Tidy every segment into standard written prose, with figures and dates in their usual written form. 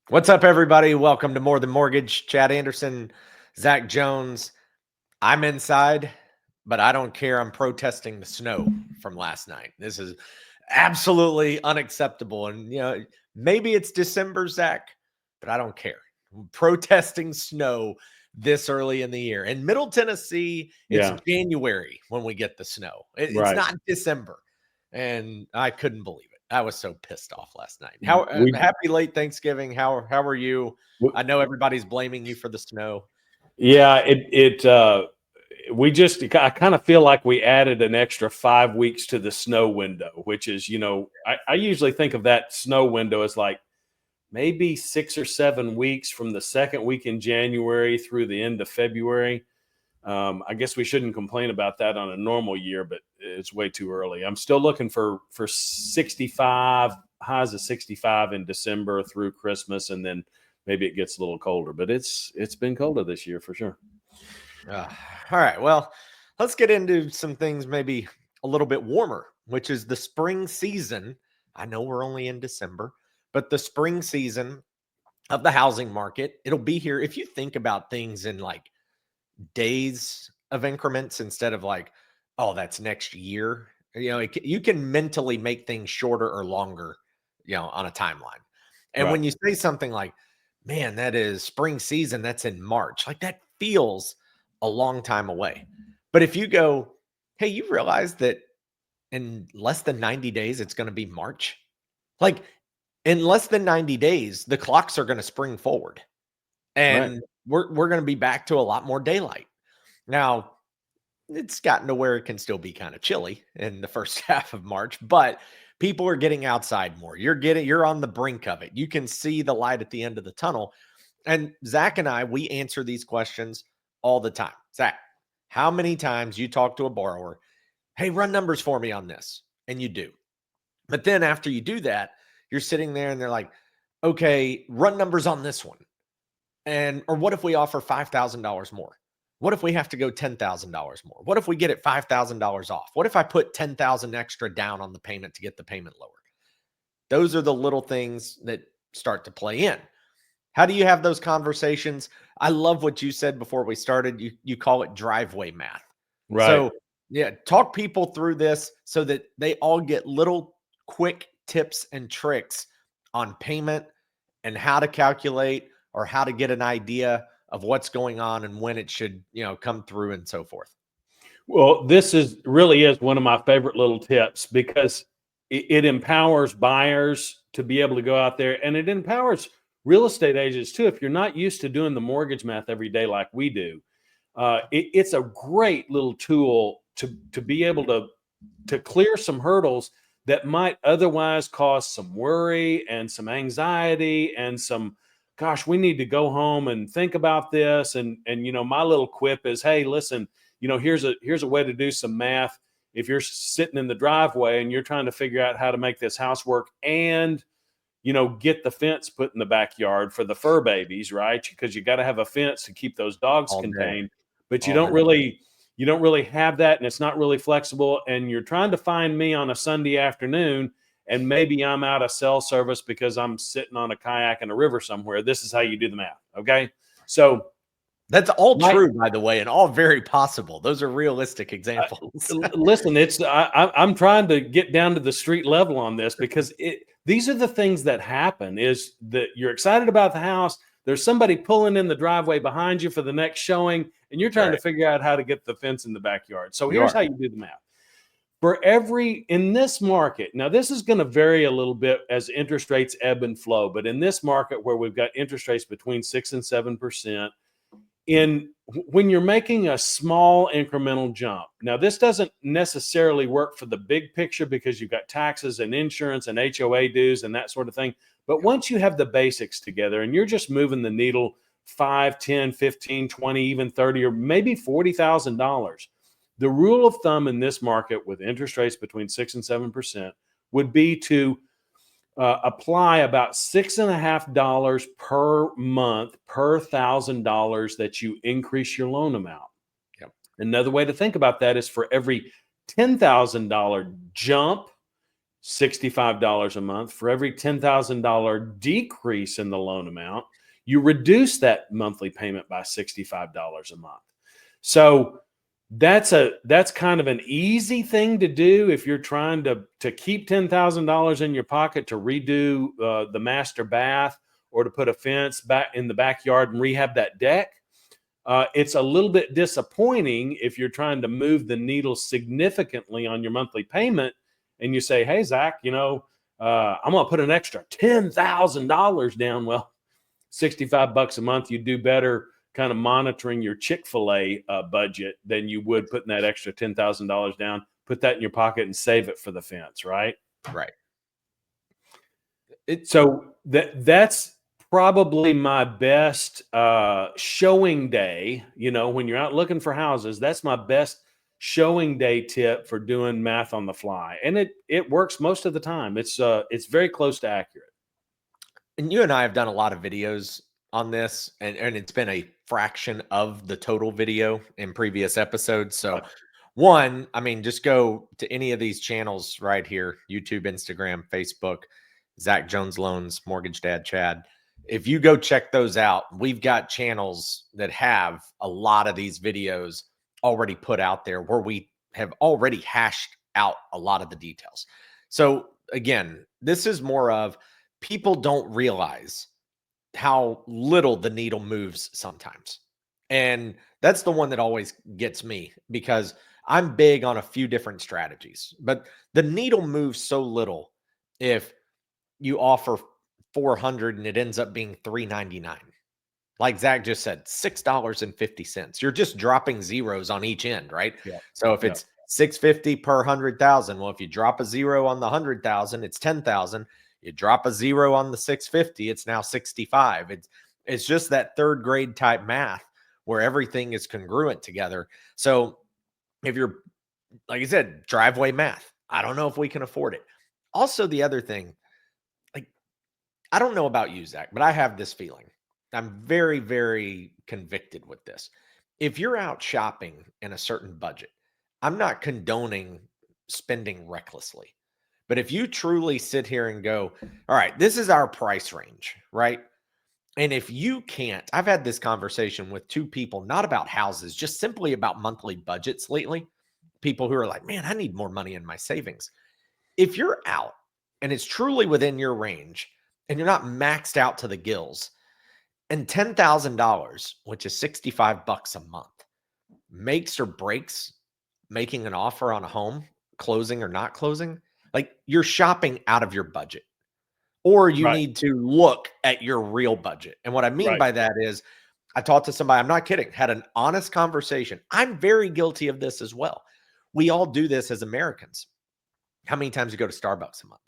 What's up, everybody? Welcome to More Than Mortgage. Chad Anderson, Zach Jones. I'm inside, but I don't care. I'm protesting the snow from last night. This is absolutely unacceptable. And, maybe it's December, Zach, but I don't care. I'm protesting snow this early in the year. In Middle Tennessee, it's Yeah, January when we get the snow, it's right. not December. And I couldn't believe it. I was so pissed off last night. How We, happy late Thanksgiving. How are you? w I know everybody's blaming you for the snow. yeah, we just, I kind of feel like we added an extra 5 weeks to the snow window, which is, I usually think of that snow window as like maybe 6 or 7 weeks from the second week in January through the end of February. I guess we shouldn't complain about that on a normal year, but it's way too early. I'm still looking for 65, highs of 65 in December through Christmas, and then maybe it gets a little colder. But it's been colder this year for sure. Uh, all right. Well, let's get into some things maybe a little bit warmer, which is the spring season. I know we're only in December, but the spring season of the housing market, it'll be here. If you think about things in like days of increments instead of like, oh, that's next year, you can mentally make things shorter or longer, on a timeline. And Right. when you say something like, man, that is spring season, that's in March, like that feels a long time away. But if you go, hey, you realize that in less than 90 days, it's going to be March? Like in less than 90 days, the clocks are going to spring forward Right. and we're going to be back to a lot more daylight. Now, it's gotten to where it can still be kind of chilly in the first half of March, but people are getting outside more. You're on the brink of it. You can see the light at the end of the tunnel. And Zach and I, we answer these questions all the time. Zach, how many times you talk to a borrower, hey, run numbers for me on this? And you do. But then after you do that, you're sitting there and they're like, okay, run numbers on this one. And or what if we offer $5,000 more? What if we have to go $10,000 more? What if we get it $5,000 off? What if I put 10,000 extra down on the payment to get the payment lower? Those are the little things that start to play in. How do you have those conversations? I love what you said before we started. You call it driveway math. Right. So, yeah, talk people through this so that they all get little quick tips and tricks on payment and how to calculate or how to get an idea of what's going on and when it should, come through and so forth. Well, this is really is one of my favorite little tips because it empowers buyers to be able to go out there, and it empowers real estate agents too. If you're not used to doing the mortgage math every day like we do, it's a great little tool to be able to clear some hurdles that might otherwise cause some worry and some anxiety and some, gosh, we need to go home and think about this. And my little quip is, hey, listen, here's a way to do some math. If you're sitting in the driveway and you're trying to figure out how to make this house work and get the fence put in the backyard for the fur babies, right? Because you got to have a fence to keep those dogs All day, contained, but all day. you don't really have that, and it's not really flexible. And you're trying to find me on a Sunday afternoon, and maybe I'm out of cell service because I'm sitting on a kayak in a river somewhere. This is how you do the math, okay? So That's all my true, by the way, and all very possible. Those are realistic examples. listen, I'm trying to get down to the street level on this because these are the things that happen. Is that you're excited about the house? There's somebody pulling in the driveway behind you for the next showing, and you're trying to Right. figure out how to get the fence in the backyard. So You here's are. how you do the math. In this market, now this is going to vary a little bit as interest rates ebb and flow, but in this market where we've got interest rates between 6 and 7%, in when you're making a small incremental jump. Now, this doesn't necessarily work for the big picture because you've got taxes and insurance and HOA dues and that sort of thing. But once you have the basics together and you're just moving the needle 5, 10, 15, 20, even 30, or maybe $40,000, the rule of thumb in this market with interest rates between 6 and 7% would be to apply about $6.50 per month per $1,000 that you increase your loan amount. Yep. Another way to think about that is for every $10,000 jump, $65 a month. For every $10,000 decrease in the loan amount, you reduce that monthly payment by $65 a month. So that's kind of an easy thing to do if you're trying to keep $10,000 in your pocket to redo the master bath, or to put a fence back in the backyard and rehab that deck. It's a little bit disappointing if you're trying to move the needle significantly on your monthly payment, and you say, "Hey, Zach, I'm going to put an extra $10,000 down." Well, $65 a month, you do better kind of monitoring your Chick-fil-A budget than you would putting that extra $10,000 down. Put that in your pocket and save it for the fence, right? Right. So that's probably my best showing day. When you're out looking for houses, that's my best showing day tip for doing math on the fly, and it works most of the time. It's very close to accurate. And you and I have done a lot of videos on this, and it's been a fraction of the total video in previous episodes. So, one, I mean, just go to any of these channels right here: YouTube, Instagram, Facebook, Zach Jones Loans, Mortgage Dad Chad. If you go check those out, we've got channels that have a lot of these videos already put out there where we have already hashed out a lot of the details. So, again, this is more of, people don't realize how little the needle moves sometimes. And that's the one that always gets me, because I'm big on a few different strategies, but the needle moves so little. If you offer 400 and it ends up being 399, like Zach just said, $6.50. You're just dropping zeros on each end, right? Yeah. So if it's 650 per 100,000, well, if you drop a zero on the 100,000, it's 10,000. You drop a zero on the 650, it's now 65. It's just that third grade type math where everything is congruent together. So if you're, like I said, driveway math, I don't know if we can afford it. Also, the other thing, like, I don't know about you, Zach, but I have this feeling. I'm very, very convicted with this. If you're out shopping in a certain budget, I'm not condoning spending recklessly. But if you truly sit here and go, all right, this is our price range, right? And if you can't, I've had this conversation with two people, not about houses, just simply about monthly budgets lately. People who are like, man, I need more money in my savings. If you're out and it's truly within your range and you're not maxed out to the gills, and $10,000, which is $65 a month, makes or breaks making an offer on a home, closing or not closing, like, you're shopping out of your budget, or you Right. need to look at your real budget. And what I mean Right. by that is, I talked to somebody, I'm not kidding, had an honest conversation. I'm very guilty of this as well. We all do this as Americans. How many times you go to Starbucks a month?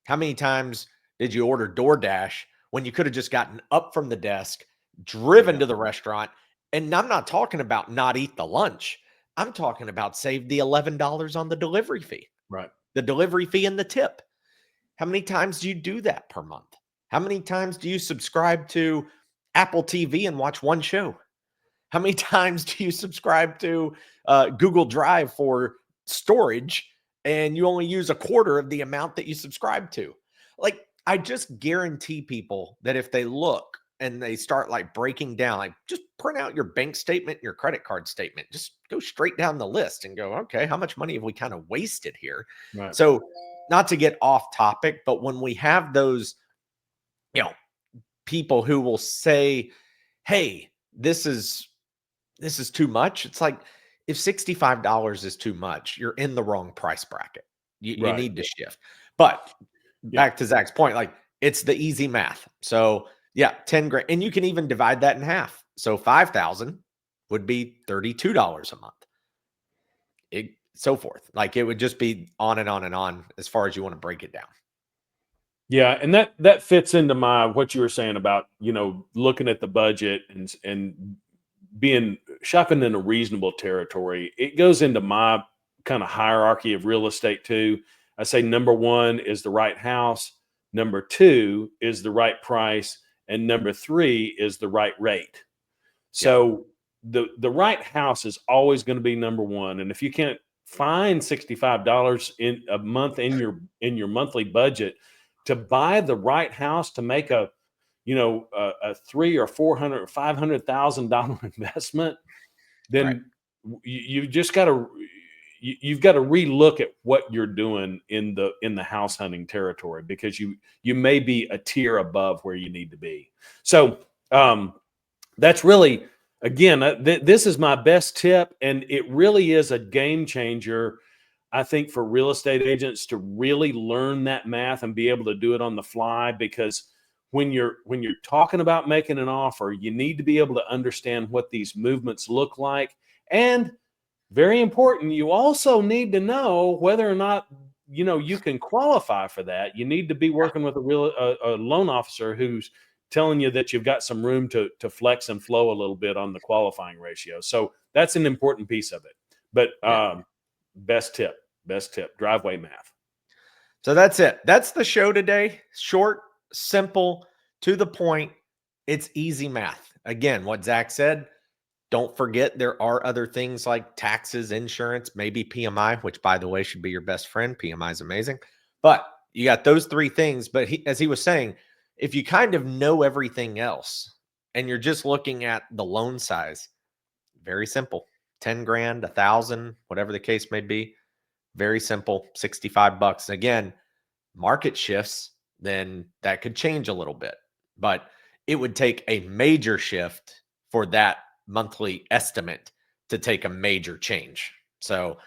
How many times did you order DoorDash when you could have just gotten up from the desk, driven to the restaurant? And I'm not talking about not eat the lunch. I'm talking about save the $11 on the delivery fee. Right. The delivery fee and the tip. How many times do you do that per month? How many times do you subscribe to Apple TV and watch one show? How many times do you subscribe to Google Drive for storage and you only use a quarter of the amount that you subscribe to? Like, I just guarantee people that if they look and they start like breaking down, like, just print out your bank statement, your credit card statement, just go straight down the list and go, okay, how much money have we kind of wasted here? Right. So, not to get off topic, but when we have those, people who will say, hey, this is too much. It's like, if $65 is too much, you're in the wrong price bracket. You Right. need to shift. But back to Zach's point, like, it's the easy math. So yeah, 10 grand. And you can even divide that in half. So 5,000 would be $32 a month. So forth. Like, it would just be on and on and on as far as you want to break it down. Yeah, and that fits into what you were saying about, looking at the budget and being shopping in a reasonable territory. It goes into my kind of hierarchy of real estate too. I say number 1 is the right house, number 2 is the right price, and number 3 is the right rate. So the right house is always going to be number 1. And if you can't find $65 in a month in your monthly budget to buy the right house to make a a $300,000 or $400,000 or $500,000 investment, Right. then you just got to you've got to relook at what you're doing in the house hunting territory, because you may be a tier above where you need to be. So that's really, again, this is my best tip, and it really is a game changer, I think, for real estate agents to really learn that math and be able to do it on the fly. Because when you're talking about making an offer, you need to be able to understand what these movements look like. And very important, you also need to know whether or not you can qualify for that. You need to be working with a loan officer who's telling you that you've got some room to flex and flow a little bit on the qualifying ratio. So that's an important piece of it. But Yeah. best tip, driveway math. So that's it. That's the show today. Short, simple, to the point. It's easy math. Again, what Zach said, don't forget there are other things like taxes, insurance, maybe PMI, which, by the way, should be your best friend. PMI is amazing. But you got those three things. But as he was saying, if you kind of know everything else and you're just looking at the loan size, very simple. 10 grand, 1,000, whatever the case may be. Very simple, $65. Again, market shifts, then that could change a little bit. But it would take a major shift for that monthly estimate to take a major change. So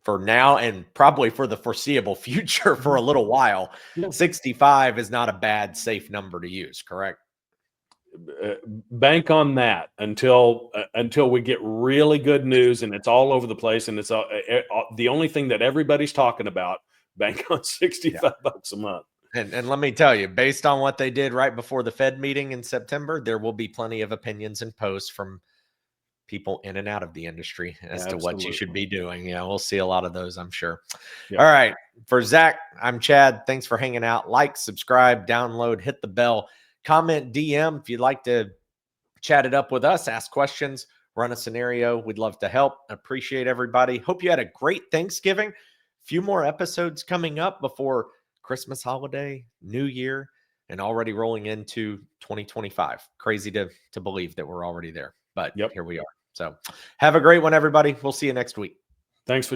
for now, and probably for the foreseeable future for a little while, Yeah. 65 is not a bad, safe number to use, correct? Bank on that until we get really good news and it's all over the place and it's the only thing that everybody's talking about. Bank on $65 a month. And let me tell you, based on what they did right before the Fed meeting in September, there will be plenty of opinions and posts from people in and out of the industry as to what you should be doing. Yeah, we'll see a lot of those, I'm sure. Yep. All right. For Zach, I'm Chad. Thanks for hanging out. Like, subscribe, download, hit the bell, comment, DM if you'd like to chat it up with us, ask questions, run a scenario. We'd love to help. Appreciate everybody. Hope you had a great Thanksgiving. Few more episodes coming up before Christmas holiday, New Year, and already rolling into 2025. Crazy to believe that we're already there, but Here we are. So have a great one, everybody. We'll see you next week. Thanks for